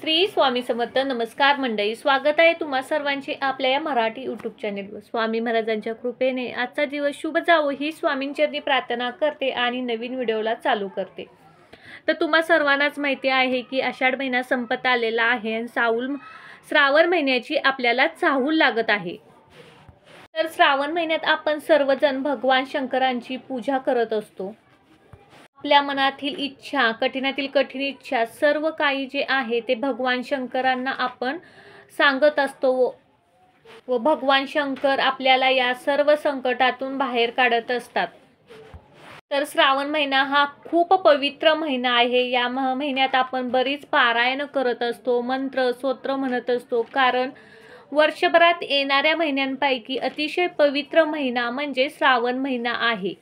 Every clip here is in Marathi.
श्री स्वामी समर्थ. नमस्कार मंडळी, स्वागत आहे तुम्हा सर्वांचे आपल्या या मराठी यूट्यूब चॅनेलवर. स्वामी महाराजांच्या कृपेने आजचा दिवस शुभ जावो ही स्वामींचरणी प्रार्थना करते आणि नवीन व्हिडिओला चालू करते. तर तुम्हा सर्वांनाच माहिती आहे की आषाढ महिना संपत आलेला आहे आणि श्रावण महिन्याची आपल्याला चाहूल लागत आहे. तर श्रावण महिन्यात आपण सर्वजण भगवान शंकरांची पूजा करत असतो. आपल्या मनातील इच्छा, कठीणातील कठीण इच्छा, सर्व काही जे आहे ते भगवान शंकरांना आपण सांगत असतो व भगवान शंकर आपल्याला या सर्व संकटातून बाहेर काढत असतात. तर श्रावण महिना हा खूप पवित्र महिना आहे. या महिन्यात आपण बरीच पारायण करत असतो, मंत्र स्तोत्र म्हणत असतो, कारण वर्षभरात येणाऱ्या महिन्यांपैकी अतिशय पवित्र महिना म्हणजे श्रावण महिना आहे.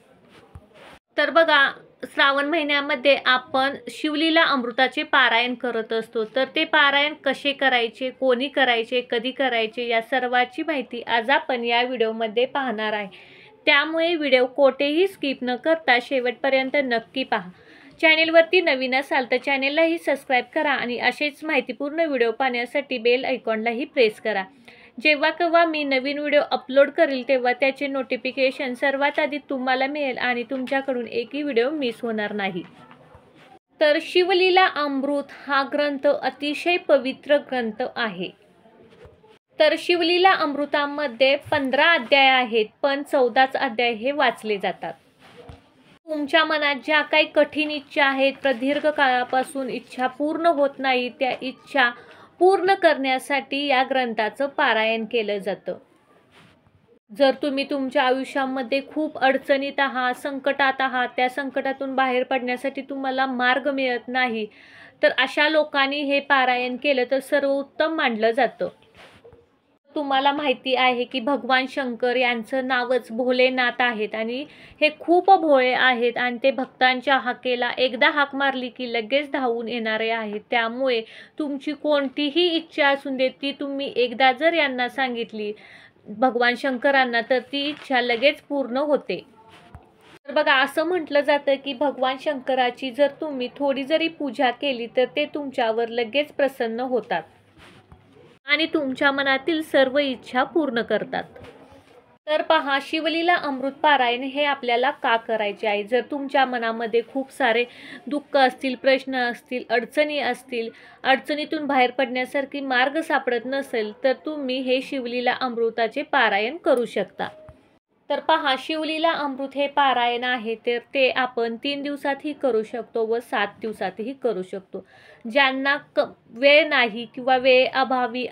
तर बघा, श्रावण महिन्यामध्ये आपण शिवलीला अमृताचे पारायण करत असतो. तर ते पारायण कसे करायचे, कोणी करायचे, कधी करायचे, या सर्वाची माहिती आज आपण या व्हिडिओमध्ये पाहणार आहे. त्यामुळे व्हिडिओ कोठेही स्किप न करता शेवटपर्यंत नक्की पहा. चॅनेलवरती नवीन असाल तर चॅनेललाही सबस्क्राईब करा आणि असेच माहितीपूर्ण व्हिडिओ पाहण्यासाठी बेल आयकॉनलाही प्रेस करा. जेव्हा केव्हा मी नवीन व्हिडिओ अपलोड करेल तेव्हा त्याचे नोटिफिकेशन सर्वात आधी तुम्हाला मिळेल आणि तुमच्याकडून एकही व्हिडिओ मिस होणार नाही. तर शिवलीला अमृत हा ग्रंथ अतिशय पवित्र ग्रंथ आहे. तर शिवलीला अमृतामध्ये 15 अध्याय आहेत, पण 14च अध्याय हे वाचले जातात. तुमच्या मनात ज्या काही कठीण इच्छा आहेत, प्रदीर्घ काळापासून इच्छा पूर्ण होत नाही, त्या इच्छा पूर्ण करण्यासाठी या ग्रंथाचं पारायण केलं जातं. जर तुम्ही तुमच्या आयुष्यामध्ये खूप अडचणीत आहात, संकटात आहात, त्या संकटातून बाहेर पडण्यासाठी तुम्हाला मार्ग मिळत नाही, तर अशा लोकांनी हे पारायण केलं तर सर्वोत्तम मानलं जातं. तुम्हाला माहिती आहे की भगवान शंकर यांचं नावच भोलेनाथ आहेत आणि हे खूप भोळे आहेत आणि ते भक्तांच्या हाकेला एकदा हाक मारली की लगेच धावून येणारे आहेत. त्यामुळे तुमची कोणतीही इच्छा असून दे, ती तुम्ही एकदा जर यांना सांगितली भगवान शंकरांना, तर ती इच्छा लगेच पूर्ण होते. तर बघा, असं म्हटलं जातं की भगवान शंकराची जर तुम्ही थोडी जरी पूजा केली तर ते तुमच्यावर लगेच प्रसन्न होतात आणि तुमच्या मनातील सर्व इच्छा पूर्ण करतात. तर पहा, शिवलीला अमृत पारायण हे आपल्याला का करायचे आहे. जर तुमच्या मनामध्ये खूप सारे दुःख असतील, प्रश्न असतील, अडचणी असतील, अडचणीतून बाहेर पडण्यासारखी मार्ग सापडत नसेल, तर तुम्ही हे शिवलीला अमृताचे पारायण करू शकता. तर पहा, शिवलीला अमृत हे पारायण आहे तर ते आपण 3 दिवसातही करू शकतो व 7 दिवसातही करू शकतो. ज्यांना वेळ नाही किंवा वेळेअभावी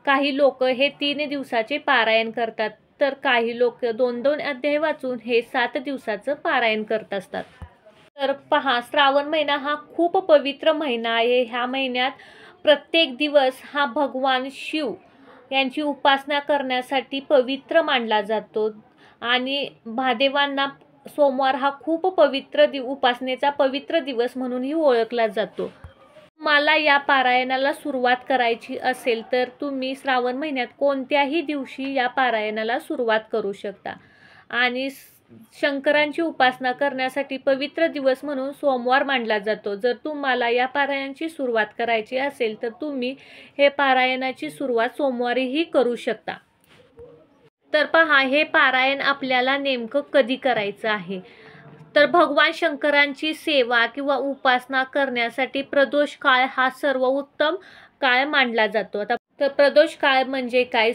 काही लोक हे 3 दिवसाचे पारायण करतात, तर काही लोक 2-2 अध्याय वाचून हे 7 दिवसाचं पारायण करत असतात. तर पहा, श्रावण महिना हा खूप पवित्र महिना आहे. ह्या महिन्यात प्रत्येक दिवस हा भगवान शिव यांची उपासना करण्यासाठी पवित्र मानला जातो आणि महादेवांना सोमवार हा खूप पवित्र उपासनेचा पवित्र दिवस म्हणूनही ओळखला जातो. मला या पारायणाला सुरुवात करायची असेल तर तुम्ही श्रावण महिन्यात कोणत्याही दिवशी या पारायणाला सुरुवात करू शकता आणि शंकरांची उपासना करण्यासाठी पवित्र दिवस म्हणून सोमवार मानला जातो. जर तुम्हाला या पारायणाची सुरुवात करायची असेल तर तुम्ही हे पारायणाची सुरुवात सोमवारीही करू शकता. तर पहा, हे पारायण आपल्याला नेमकं कधी करायचं आहे. तर भगवान शंकरांची सेवा किंवा उपासना करण्यासाठी प्रदोष काळ हा सर्वोत्तम काळ मानला जातो. आता तर प्रदोष काळ म्हणजे काय,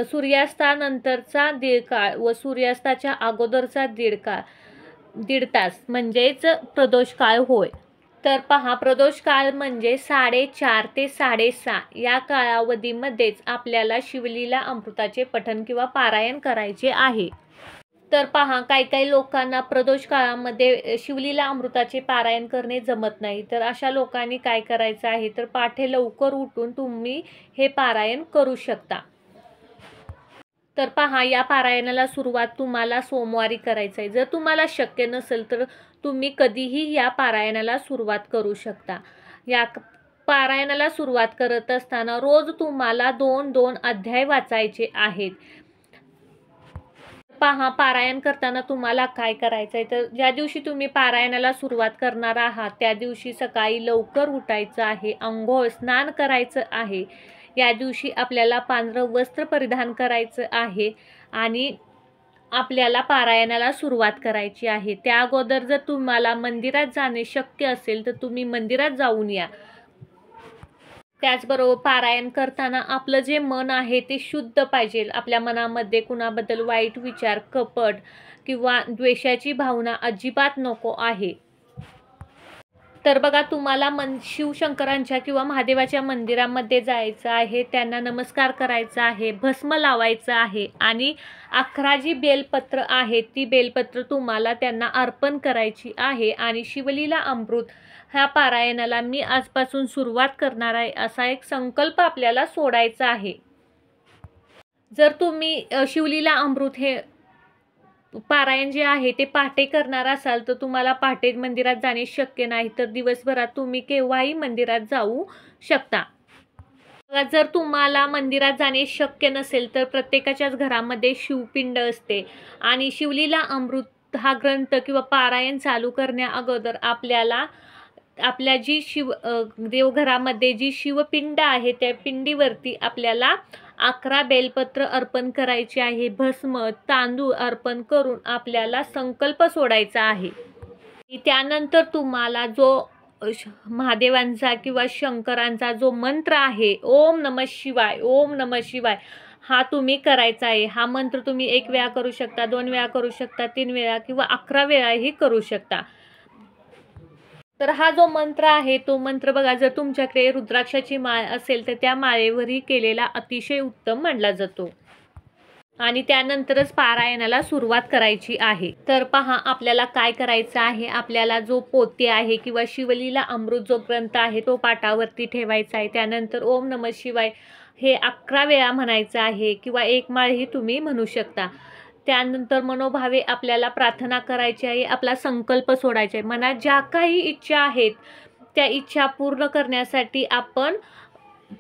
सूर्यास्तानंतरचा दीड काळ व सूर्यास्ताच्या अगोदरचा दीड तास म्हणजेच प्रदोष काळ होय. तर पहा, प्रदोष काळ म्हणजे 4:30 ते 6:30 या कालावधीमध्येच आपल्याला शिवलीला अमृताचे पठण किंवा पारायण करायचे आहे. तर पहा, काही लोकांना प्रदोष काळामध्ये शिवलीला अमृताचे पारायण करणे जमत नाही. तर अशा लोकांनी काय करायचं आहे, तर पहाटे लवकर उठून तुम्ही हे पारायण करू शकता. तर पहा, या पारायणाला सुरुवात तुम्हाला सोमवारी करायचं आहे. जर तुम्हाला शक्य नसेल तर तुम्ही कधीही या पारायणाला सुरुवात करू शकता. या पारायणाला सुरुवात करत असताना रोज तुम्हाला 2-2 अध्याय वाचायचे आहेत. पहा, पारायण करताना तुम्हाला काय करायचं आहे, तर ज्या दिवशी तुम्ही पारायणाला सुरुवात करणार आहात त्या दिवशी सकाळी लवकर उठायचं आहे, अंघोळ स्नान करायचं आहे. या दिवशी आपल्याला पांढरं वस्त्र परिधान करायचं आहे आणि आपल्याला पारायणाला सुरुवात करायची आहे. त्या अगोदर जर तुम्हाला मंदिरात जाणे शक्य असेल तर तुम्ही मंदिरात जाऊन या. त्याचबरोबर पारायण करताना आपलं जे मन आहे ते शुद्ध पाहिजे. आपल्या मनामध्ये कुणाबद्दल वाईट विचार, कपट किंवा द्वेषाची भावना अजिबात नको आहे. तर बघा, तुम्हाला शिवशंकरांच्या किंवा महादेवाच्या मंदिरामध्ये जायचं आहे, त्यांना नमस्कार करायचा आहे, भस्म लावायचं आहे आणि 11 जी बेलपत्र आहेत ती बेलपत्र तुम्हाला त्यांना अर्पण करायची आहे. आणि शिवलीला अमृत ह्या पारायणाला मी आजपासून सुरुवात करणार आहे असा एक संकल्प आपल्याला सोडायचा आहे. जर तुम्ही शिवलीला अमृत हे पारायण जे आहे ते पहाटे करणार असाल तर तुम्हाला पहाटे मंदिरात जाणे शक्य नाही, तर दिवसभरात तुम्ही केव्हाही मंदिरात जाऊ शकता. जर तुम्हाला मंदिरात जाणे शक्य नसेल तर प्रत्येकाच्याच घरामध्ये शिवपिंड असते आणि शिवलीला अमृत हा ग्रंथ किंवा पारायण चालू करण्या अगोदर आपल्याला आपल्या जी देवघरामध्ये जी शिवपिंड आहे त्या पिंडीवरती आपल्याला 11 बेलपत्र अर्पण करायचे आहे. भस्म, तांदूळ अर्पण करून आपल्याला संकल्प सोडायचा आहे. त्यानंतर तुम्हाला जो महादेवांचा किंवा शंकरांचा जो मंत्र आहे, ओम नमः शिवाय, ओम नमः शिवाय, हा तुम्ही करायचा आहे. हा मंत्र तुम्ही 1 वेळा करू शकता, 2 वेळा करू शकता, 3 वेळा किंवा 11 वेळाही करू शकता. तर हा जो मंत्र आहे तो मंत्र बघा, जर तुमच्याकडे रुद्राक्षाची माळ असेल तर त्या माळेवरही केलेला अतिशय उत्तम मानला जातो. आणि त्यानंतरच पारायणाला सुरुवात करायची आहे. तर पहा, आपल्याला काय करायचं आहे, आपल्याला जो पोथी आहे किंवा शिवलीला अमृत जो ग्रंथ आहे तो पाटावरती ठेवायचा आहे. त्यानंतर ओम नमः शिवाय हे 11 वेळा म्हणायचं आहे किंवा 1 माळही तुम्ही म्हणू शकता. त्यानंतर मनोभावे आपल्याला प्रार्थना करायची आहे, आपला संकल्प सोडायचा आहे. मनात ज्या काही इच्छा आहेत त्या इच्छा पूर्ण करण्यासाठी आपण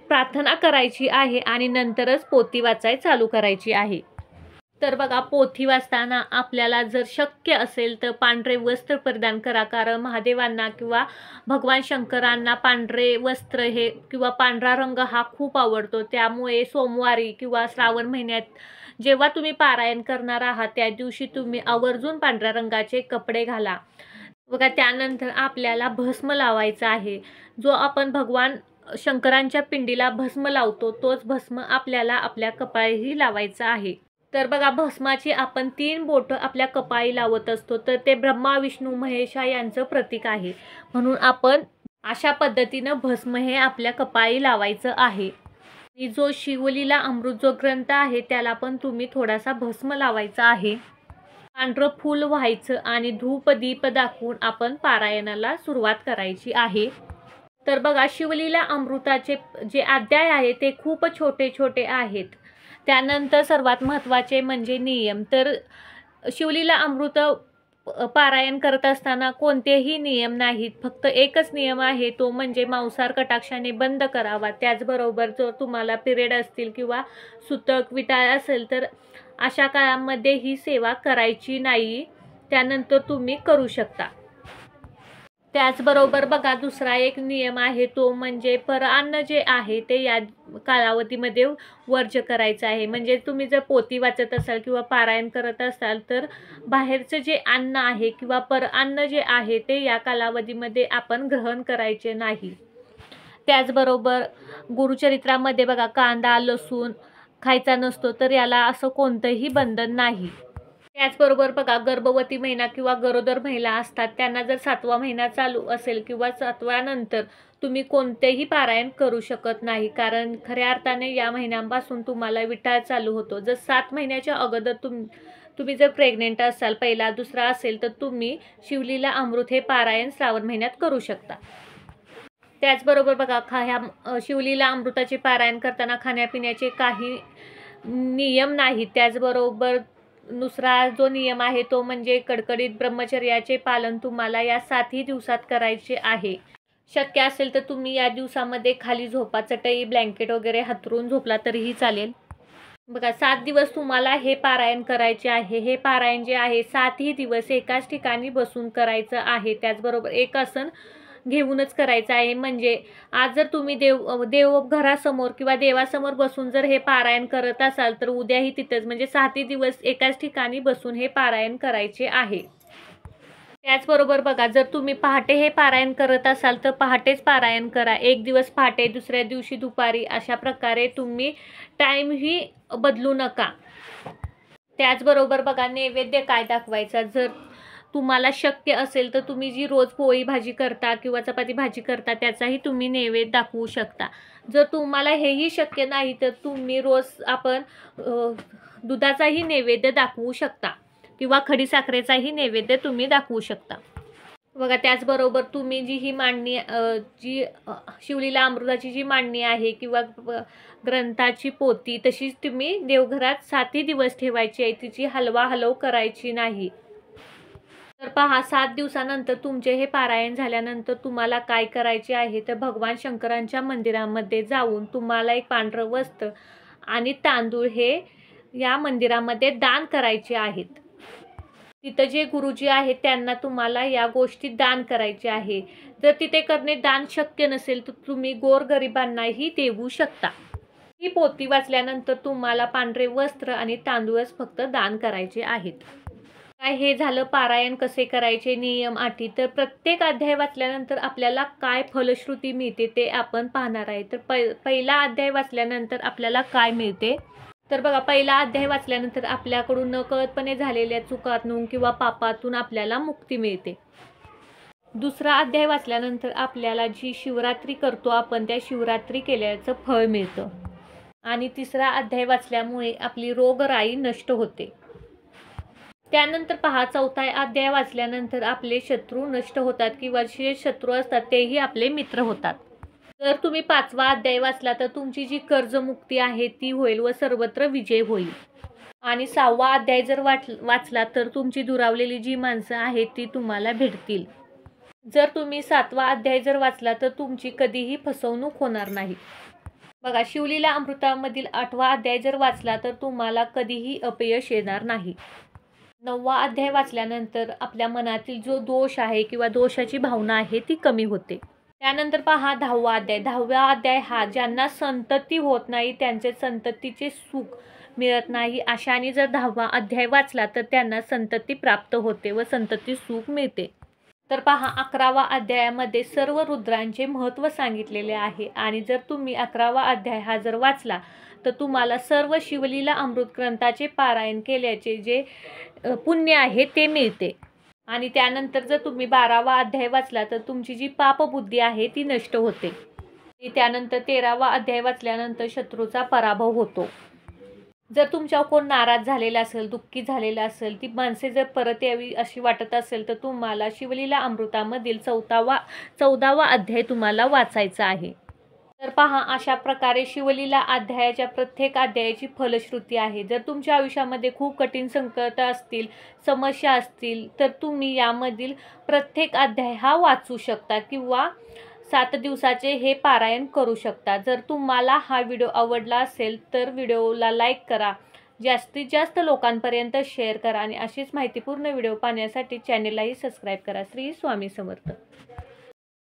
प्रार्थना करायची आहे आणि नंतरच पोथी वाचाय चालू करायची आहे. तर बघा, पोथी वाचताना आपल्याला जर शक्य असेल तर पांढरे वस्त्र परिधान करा, कारण महादेवांना किंवा भगवान शंकरांना पांढरे वस्त्र हे किंवा पांढरा रंग हा खूप आवडतो. त्यामुळे सोमवारी किंवा श्रावण महिन्यात जेव्हा तुम्ही पारायण करणार आहात त्या दिवशी तुम्ही आवर्जून पांढऱ्या रंगाचे कपडे घाला. बघा, त्यानंतर आपल्याला भस्म लावायचा आहे. जो आपण भगवान शंकरांच्या पिंडीला भस्म लावतो तोच भस्म आपल्याला आपल्या कपाळीही लावायचा आहे. तर बघा, भस्माची आपण 3 बोटं आपल्या कपाळी लावत असतो, तर ते ब्रह्मा विष्णू महेशा यांचं प्रतीक आहे. म्हणून आपण अशा पद्धतीनं भस्म हे आपल्या कपाळी लावायचं आहे. आणि जो शिवलीला अमृत जो ग्रंथ आहे त्याला पण तुम्ही थोडासा भस्म लावायचा आहे. पांढरं फूल व्हायचं आणि धूप दीप दाखवून आपण पारायणाला सुरुवात करायची आहे. तर बघा, शिवलीला अमृताचे जे अध्याय आहे ते खूप छोटे छोटे आहेत. त्यानंतर सर्वात महत्त्वाचे म्हणजे नियम. तर शिवलीला अमृत पारायण करत असताना कोणतेही नियम नाहीत, फक्त एकच नियम आहे, तो म्हणजे मांसाहार कटाक्षाने बंद करावा. त्याचबरोबर जर तुम्हाला पिरियड असतील किंवा सुतक विटाळ असेल तर अशा काळामध्ये ही सेवा करायची नाही. त्यानंतर तुम्ही करू शकता. त्याचबरोबर बघा, दुसरा एक नियम आहे तो म्हणजे परअन्न जे आहे ते या कालावधीमध्ये वर्ज्य करायचं आहे. म्हणजे तुम्ही जर पोथी वाचत असाल किंवा पारायण करत असाल तर बाहेरचं जे अन्न आहे किंवा परअन्न जे आहे ते या कालावधीमध्ये आपण ग्रहण करायचे नाही. त्याचबरोबर गुरुचरित्रामध्ये बघा, कांदा लसूण खायचा नसतो, तर याला असं कोणतंही बंधन नाही. त्याचबरोबर बघा, गर्भवती महिला किंवा गरोदर महिला असतात त्यांना जर 7वा महिना चालू असेल किंवा 7व्या नंतर तुम्ही कोणतेही पारायण करू शकत नाही, कारण खऱ्या अर्थाने या महिन्यांपासून तुम्हाला विटाळ चालू होतो. जर 7 महिन्याच्या अगोदर तुम्ही जर प्रेग्नेंट असाल, पहिला दुसरा असेल, तर तुम्ही शिवलीला अमृत हे पारायण श्रावण महिन्यात करू शकता. त्याचबरोबर बघा, ह्या शिवलीला अमृताचे पारायण करताना खाण्यापिण्याचे काही नियम नाहीत. त्याचबरोबर दुसरा जो नियम आहे तो म्हणजे कडकडीत ब्रह्मचर्याचे पालन तुम्हाला या 7ही दिवसात करायचे आहे. शक्य असेल तर तुम्ही या दिवसामध्ये खाली झोपा, चटई ब्लँकेट वगैरे हातरून झोपला तरीही चालेल. बघा 7 दिवस तुम्हाला हे पारायण करायचे आहे. हे पारायण जे आहे 7ही दिवस एकाच ठिकाणी बसून करायचं आहे. त्याचबरोबर एक आसन घेऊनच करायचं आहे. म्हणजे आज जर तुम्ही देवघरासमोर किंवा देवासमोर बसून जर हे पारायण करत असाल तर उद्याही तिथंच म्हणजे 7ही दिवस एकाच ठिकाणी बसून हे पारायण करायचे आहे. त्याचबरोबर बघा जर तुम्ही पहाटे हे पारायण करत असाल तर पहाटेच पारायण करा. एक दिवस पहाटे, दुसऱ्या दिवशी दुपारी अशा प्रकारे तुम्ही टाईमही बदलू नका. त्याचबरोबर बघा नैवेद्य काय दाखवायचा. जर तुम्हाला शक्य असेल तर तुम्ही जी रोज पोळी भाजी करता किंवा चपाती भाजी करता त्याचाही तुम्ही नैवेद्य दाखवू शकता. जर तुम्हाला हेही शक्य नाही तर तुम्ही रोज आपण दुधाचाही नैवेद्य दाखवू शकता किंवा खडीसाखरेचाही नैवेद्य तुम्ही दाखवू शकता. बघा त्याचबरोबर तुम्ही जी ही मांडणी शिवलीला अमृताची जी मांडणी आहे किंवा ग्रंथाची पोथी तशीच तुम्ही देवघरात 7ही दिवस ठेवायची आहे. तिची हलवाहलव करायची नाही. तर पहा 7 दिवसानंतर तुमचे हे पारायण झाल्यानंतर तुम्हाला काय करायचे आहे तर भगवान शंकरांच्या मंदिरामध्ये जाऊन तुम्हाला एक पांढरं वस्त्र आणि तांदूळ हे या मंदिरामध्ये दान करायचे आहेत. तिथं जे गुरुजी आहेत त्यांना तुम्हाला या गोष्टी दान करायचे आहे. जर तिथे करणे दान शक्य नसेल तर तुम्ही गोरगरिबांनाही देऊ शकता. ही पोथी वाचल्यानंतर तुम्हाला पांढरे वस्त्र आणि तांदूळच फक्त दान करायचे आहेत. काय हे झालं पारायण कसे करायचे, नियम, अटी. तर प्रत्येक अध्याय वाचल्यानंतर आपल्याला काय फलश्रुती मिळते ते आपण पाहणार आहे. तर पहिला अध्याय वाचल्यानंतर आपल्याला काय मिळते तर बघा पहिला अध्याय वाचल्यानंतर आपल्याकडून नकळतपणे झालेल्या चुकातून किंवा पापातून आपल्याला मुक्ती मिळते. दुसरा अध्याय वाचल्यानंतर आपल्याला जी शिवरात्री करतो आपण त्या शिवरात्री केल्याचं फळ मिळतं. आणि तिसरा अध्याय वाचल्यामुळे आपली रोगराई नष्ट होते. त्यानंतर पहा चौथा अध्याय वाचल्यानंतर आपले शत्रू नष्ट होतात किंवा जे शत्रू असतात तेही आपले मित्र होतात. जर तुम्ही 5वा अध्याय वाचला तर तुमची जी कर्जमुक्ती आहे ती होईल व सर्वत्र विजय होईल. आणि 6वा अध्याय जर वाचला तर तुमची दुरावलेली जी माणसं आहेत ती तुम्हाला भेटतील. जर तुम्ही 7वा अध्याय जर वाचला तर तुमची कधीही फसवणूक होणार नाही. बघा शिवलीला अमृतामधील 8वा अध्याय जर वाचला तर तुम्हाला कधीही अपयश येणार नाही. 9वा अध्याय वाचल्यानंतर आपल्या मनातील जो दोष आहे किंवा दोषाची भावना आहे ती कमी होते. त्यानंतर पहा 10वा अध्याय. 10वा अध्याय हा ज्यांना संतती होत नाही त्यांचे संततीचे सुख मिळत नाही अशाने जर 10वा अध्याय वाचला तर त्यांना संतती प्राप्त होते व संतती सुख मिळते. तर पहा 11वा अध्यायामध्ये सर्व रुद्रांचे महत्त्व सांगितलेले आहे. आणि जर तुम्ही 11वा अध्याय हा जर वाचला तर तुम्हाला सर्व शिवलीला अमृत ग्रंथाचे पारायण केल्याचे जे पुण्य आहे ते मिळते. आणि त्यानंतर जर तुम्ही 12वा अध्याय वाचला तर तुमची जी पापबुद्धी आहे ती नष्ट होते. त्यानंतर 13वा अध्याय वाचल्यानंतर शत्रूचा पराभव होतो. जर तुमच्यावर कोण नाराज झालेला असेल, दुःखी झालेला असेल, ती माणसे जर परत यावी अशी वाटत असेल तर तुम्हाला शिवलीला अमृतामधील 14वा अध्याय तुम्हाला वाचायचा आहे. तर पहा अशा प्रकारे शिवलीला अध्यायाच्या प्रत्येक अध्यायाची फलश्रुती आहे. जर तुमच्या आयुष्यामध्ये खूप कठीण संकट असतील, समस्या असतील तर तुम्ही यामधील प्रत्येक अध्याय हा वाचू शकता किंवा 7 दिवसाचे हे पारायण करू शकता. जर तुम्हाला हा व्हिडिओ आवडला असेल तर व्हिडिओला लाईक करा, जास्तीत जास्त लोकांपर्यंत शेअर करा आणि अशीच माहितीपूर्ण व्हिडिओ पाहण्यासाठी चॅनेललाही सबस्क्राईब करा. श्री स्वामी समर्थ.